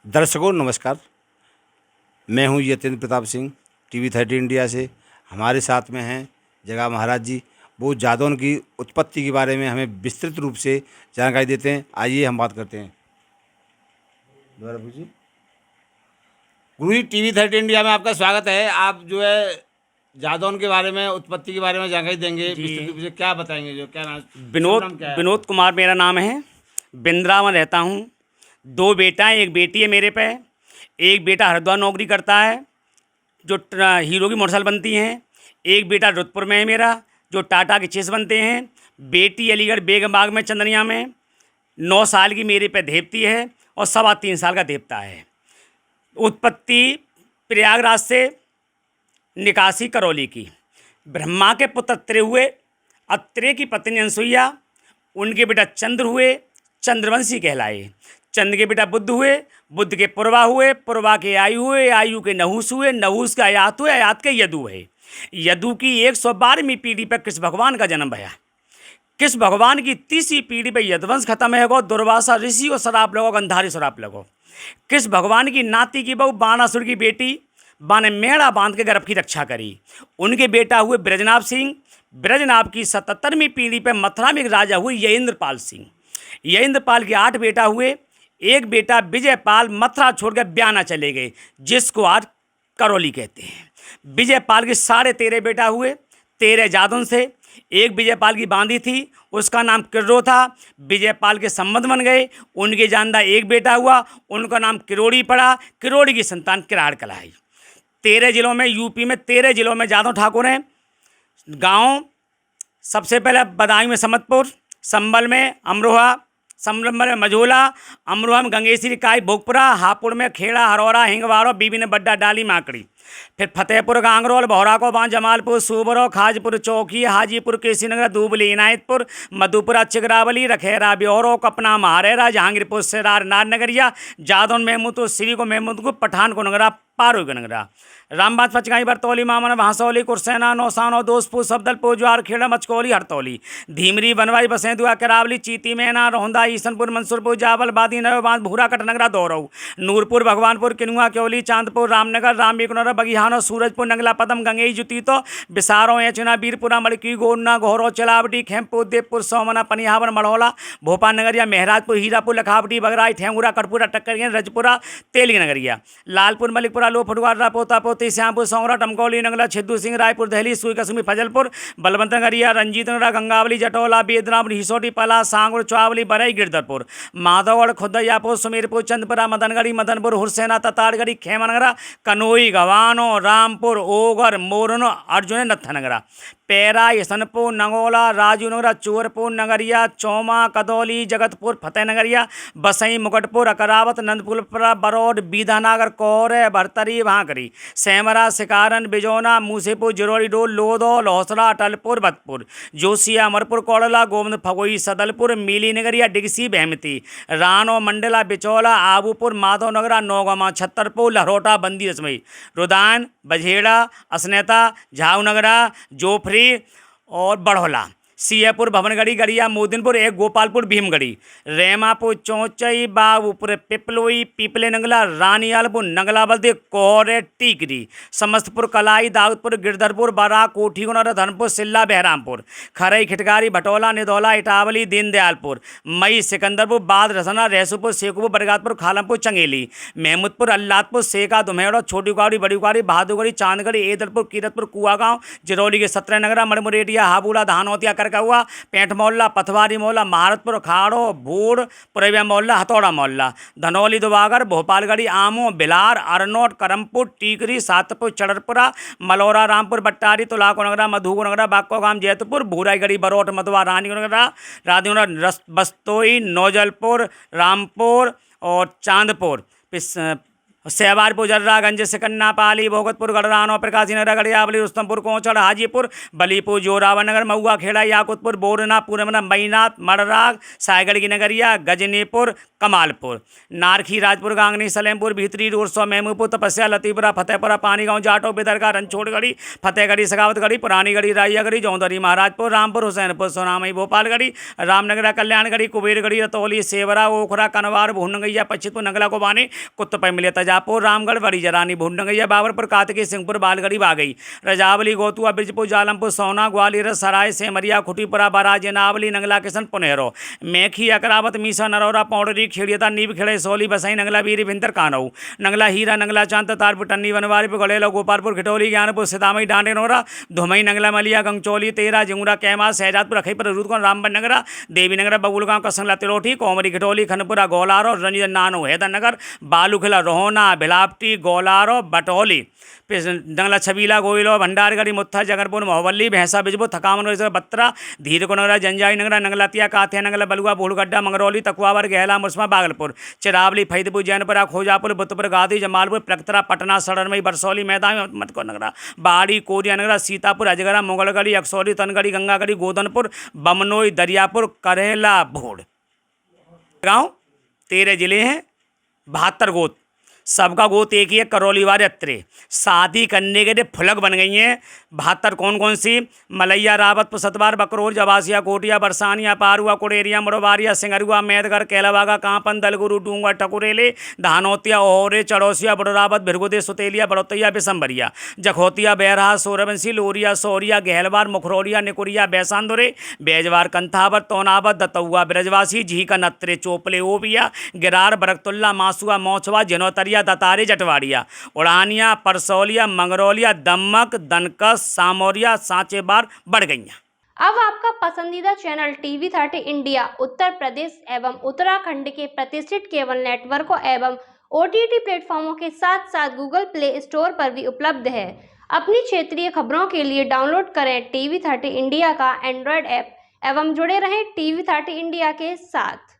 दर्शकों नमस्कार। मैं हूं यतेंद्र प्रताप सिंह, TV30 इंडिया से। हमारे साथ में हैं जगह महाराज जी। वो जादौन की उत्पत्ति के बारे में हमें विस्तृत रूप से जानकारी देते हैं। आइए हम बात करते हैं। दोबारा पूछिए। गुरु जी, TV30 इंडिया में आपका स्वागत है। आप जो है जादौन के बारे में, उत्पत्ति के बारे में जानकारी देंगे विस्तृत रूप से। क्या बताएंगे? जो क्या नाम, शुभ नाम क्या है? विनोद कुमार मेरा नाम है। बिंद्रावन रहता हूँ। 2 बेटा हैं, 1 बेटी है मेरे पे। एक बेटा हरिद्वार नौकरी करता है, जो हीरो की मोटरसाइकिल बनती हैं। एक बेटा रुद्रपुर में है मेरा, जो टाटा के चेस बनते हैं। बेटी अलीगढ़ बेगमबाग में चंदनिया में 9 साल की मेरे पे देवती है, और 3.25 साल का देवता है। उत्पत्ति प्रयागराज से, निकासी करौली की। ब्रह्मा के पुत्र अत्रे हुए, अत्रे की पत्नी अनसुईया, उनके बेटा चंद्र हुए, चंद्रवंशी कहलाए। चंद्र के बेटा बुद्ध हुए, बुद्ध के पुरवा हुए, पुरवा के आयु हुए, आयु के नहुस हुए, नहुस के आयात हुए, आयात के यदु हुए। यदु की 112वीं पीढ़ी पर कृष्ण भगवान का जन्म भया। कृष्ण भगवान की 30वीं पीढ़ी पर यदुवंश खत्म है गो। दुर्वासा ऋषि को शराप लगो, गंधारी शराप लगो। कृष्ण भगवान की नाती की बहू बाणासुर की बेटी बा ने मेढ़ा बांध के गर्भ की रक्षा करी। उनके बेटा हुए ब्रजनाभ सिंह। ब्रजनाभ की 77वीं पीढ़ी पर मथुरा में एक राजा हुए यजेंद्रपाल सिंह। यजेंद्रपाल के 8 बेटा हुए। एक बेटा विजयपाल मथुरा छोड़कर ब्याना चले गए, जिसको आज करौली कहते हैं। विजयपाल के 13.5 बेटा हुए, 13 जादौन से। एक विजयपाल की बांदी थी, उसका नाम किर्रो था। विजयपाल के संबंध बन गए। उनके जानदा एक बेटा हुआ, उनका नाम किरोड़ी पड़ा। किरोड़ी की संतान किराड़ कहलाई। 13 जिलों में, यूपी में 13 जिलों में जादव ठाकुर हैं। गांव सबसे पहले बदायूं में समतपुर, संबल में अमरोहा, संबल में मझोला, अमरोहा में गंगेश्वरी काई भोगपुरा, हापुड़ में खेड़ा हरौरा हिंगवारो, बीबी ने बड्डा डाली माकड़ी। फिर फतेहपुर गांगरोल, बहरा को बांध, जमालपुर सूबरो, खाजपुर चौकी, हाजीपुर केसीनगर, धूबली इनायतपुर, मधुपुरा चिगरावली, रखेरा ब्योरो, कपना महारेरा, जहांगीरपुर सिरार नारनगरिया, जादौन महमूद श्री को महमूद को पठान को नगरा पारो को नगरा, रामबाद पचगाई बरतौली मामन भांसौली कुरसेना नौसानो दोस्तपुर सफदलपुर ज्वार खेड़ा मचकौली हरतौली, धीमरी बनवाई बसेंदुआ करावली चीती मैना रोहंदा ईसनपुर मंसूरपुर जावल बादी नव बांध भूरा कटनगरा दौरऊ, नूरपुर भगवानपुर किनुआ क्योली चांदपुर रामनगर रामबिकनौर बगिहानो सूरजपुर नंगला पदम गंगई जुतीतो बिसारो एचना बीरपुरा मड़की गोरना घोरो चलावटी खेमपुर देवपुर सोमना पनिहावर मड़ौला भोपाल नगरिया महराजपुर हीरापुर लखावटी बगराई ठेंगुरा कटपुरा टक्कर रजपुरा तेली नगरिया लालपुर मलिकपुरा लो फटुआरा पोता पोती श्यामपुर सौरा टमकौली नंगला छिद्दू सिंह रायपुर दहली सुई कसमी फजलपुर बलवंत नगरिया रंजीत नगरा गंगावली जटौला बेदराम हिसोटी पला सांगुर चौवली बरई गिरधरपुर माधवगढ़ खुदैयापुर सुमेरपुर चंदपुरा मदनगढ़ी मदनपुर हुरसेना तताड़गढ़ी खेमनगरा कनोई गवानो रामपुर ओगर मोरनो अर्जुन नत्थनगरा पैरा यसनपुर नंगोला राजूनगरा चोरपुर नगरिया चौमा कदौली जगतपुर फतेहनगरिया बसई मुकटपुर अकरावत नंदपुरपुरा बरौड बीधानागर कौरे भरतरी भांकरी सेमरा सिकारन बिजौना मूसेपुर जिरोड़ी डोल लोदो लौसरा अटलपुर भतपुर जोशिया अमरपुर कोड़ला गोविंद फगोई सदलपुर मीली नगरिया डिगसी बहमती रानो मंडला बिचौला आबूपुर माधवनगरा नौगमा छत्तरपुर लहरोटा बंदी रसमई रुदान बझेड़ा असनेता झावनगरा जोफरी और बड़ौला सियापुर भवनगढ़ी गड़िया मोदिनपुर एक गोपालपुर भीमगढ़ी रेमापुर चौचई बाबूपुर पिपलोई पीपले नंगला रानियालपुर नंगलाबल्दी कोहरे टीकरी समस्तपुर कलाई दाऊदपुर गिरधरपुर बरा कोठीगुनर धनपुर सिल्ला बहरामपुर खरई खिटगारी भटौला निदौला इटावली दीनदयालपुर मई सिकंदरपुर बाद रसना रहसुपुर शेखुपुर बरगातपुर खालमपुर चंगेली महमूदपुर अल्लादपुर सेका दुमेड़ा छोटी उकाड़ी बड़ी उकाड़ी बहादुरगढ़ी चांदगढ़ी एदलपुर कीरतपुर कुआगांव जिरौली के 17 नगरा मड़मुरेटिया हाबूला धानौतिया का हुआ पेंट मोहल्ला पथवारी मोहल्ला महारतपुर खाड़ो भूड़ पुरैया मोहल्ला हथौड़ा मोहल्ला धनौली दुबागर भोपालगढ़ी आमो बिलार अरनोट करमपुर टीकरी सातपुर चड़रपुरा मलौरा रामपुर बट्टारी तुलाको नगरा मधुको नगरा बाक्को गांव जैतपुर भूराईगढ़ी बरोट मधुआ रानी नगरा राधीनगर बस्तोई नौजलपुर रामपुर और चांदपुर सहबारपुर, जर्रागंज, सिकन्ना, पाली, भोगतपुर, गढ़रानो, प्रकाशी नगर, गड़ियावली, रुस्तमपुर, कोचड़, हाजीपुर, बलीपुर, जोरावर नगर, महुआ खेड़ा, याकुतपुर, बोरना, पूरमना, बैनाथ, मड़राग, सायगढ़ की नगरिया, गजनीपुर, कमालपुर, नारखी, राजपुर, गांगनी, सलेमपुर, भीतरी, रोडसो, महमूदपुर, तपस्या, लतीपुरा, फतेहपुरा, पानीगांव, जाटो, बिदरका, रनछोड़गढ़ी, फतेहगढ़ी, सखावतगढ़ी, पुरानीगढ़ी, राइयागढ़ी, जौंदरी, महाराजपुर, रामपुर, हुसैनपुर, सोनामई, भोपालगढ़ी, रामनगरा, कल्याणगढ़ी, कुबेरगढ़ी, रतौली, सेवरा, ओखरा, कनवार, भूनगैया, पश्चिमपुर, नंगला, कोबानी, कुत्तपैमिलिया, तजापुर, रामगढ़, बड़ी जरानी, भूनगैया, बाबरपुर, कातकी, सिंहपुर, बालगढ़ी, बागई, रजावली, गोतुआ, बिजपुर, जालमपुर, सोना, ग्वालियर, सराय, सेमरिया, खुटीपुरा, बराज, नावली, नंगला, किशन, पुनेरो, मेखी, अकरावत, मीसा, नरौरा, पौड़री, खेड़ियता, नीब खेड़े, सोली, बसई, नंगला, बीरी, भिंतर, कानऊ, नंगला, हीरा, नंगला, चांद, तारपुर, टन्नी, बनवारीपुर, गड़ेलो, गोपालपुर, खिटौली, ज्ञानपुर, सीतामई, डांडे, नोरा, धुमई, नंगला, मलिया, गंगचौली, तेरा, जिंगुरा, कैमा, शहजादपुर, अखईपुर, रुदकोन, रामबन नगरा, देवी नगरा, बबुलगांव, कसंगला, तिलोठी, कोमरी, खिटौली, खनपुरा, गौलारो, रंजन, नानो, हैदरनगर, बालूखिला, रोहना, भिलावटी, गौलारो, बटौली, नंगला, छबीला, गोइलो, भंडारगढ़ी, मुत्था, जगरपुर, मोहवली, भैंसा, बिजपुर, थकावन, बत्रा, धीर को नगरा, जंजाई नगरा, नंगलातिया, काथिया, नंगला, बलुआ, बूढ़गड्ढा, मंगरौली, तकुआवर, गहला, मुस्मा, बागलपुर, चिरावली, फैदपुर, जैनपुरा, खोजापुर, बुद्धपुर, गादी, जमालपुर, प्रक्तरा, पटना, सड़रमई, बरसौली, मैदान, मतको नगरा, बाड़ी, कोरिया नगरा, सीतापुर, अजगरा, मुगलगढ़ी, अक्सौली, तनगढ़ी, गंगागढ़ी, गोदनपुर, बमनोई, दरियापुर, करेला, भोड़ गाँव 13 जिले हैं, 72 गोत, सबका गोत एक ही है, करौली वाले अत्रे। शादी करने के लिए फुलक बन गई हैं 72। कौन कौन सी? मलैया, रावतपुर, सतवार, बकरोल, जबासिया, कोटिया, बरसानिया, पारुआ, कुड़ेरिया, मुड़वारिया, सिंगरुआ, मैदगढ़, कैलाबागा, कांपन, दलगुरु, डूंगा, टकुरेले, धानोतिया, ओहरे, चड़ौसिया, बड़ोरावत, भिरगुदे, सुतेलिया, बड़ोतैया, बिसम्बरिया, जखोतिया, बैरहा, सोरबंसी, लोरिया, सोरिया, गहलवार, मुखरौलिया, निकुरिया, बैसांदुरे, बैजवार, कंथावत, तोनावत, दतौआ, ब्रजवासी, झीका, नत्रे, चोपले, ओबिया, गिरार, बरकतुल्ला, मासुआ, मौछवा, जनोतरिया, दतारे, जटवाड़िया, उड़ानिया, परसौलिया, मंगरौलिया, दमक, दनकस, सामोरिया, सांचेबार, बढ़ गईयाँ। अब आपका पसंदीदा channel TV30 India Uttar Pradesh एवं उत्तराखंड के प्रतिष्ठित केबल नेटवर्कों एवं OTT प्लेटफॉर्मों के साथ साथ गूगल प्ले स्टोर पर भी उपलब्ध है। अपनी क्षेत्रीय खबरों के लिए डाउनलोड करें TV30 इंडिया का एंड्रॉयड ऐप एवं जुड़े रहें TV30 इंडिया के साथ।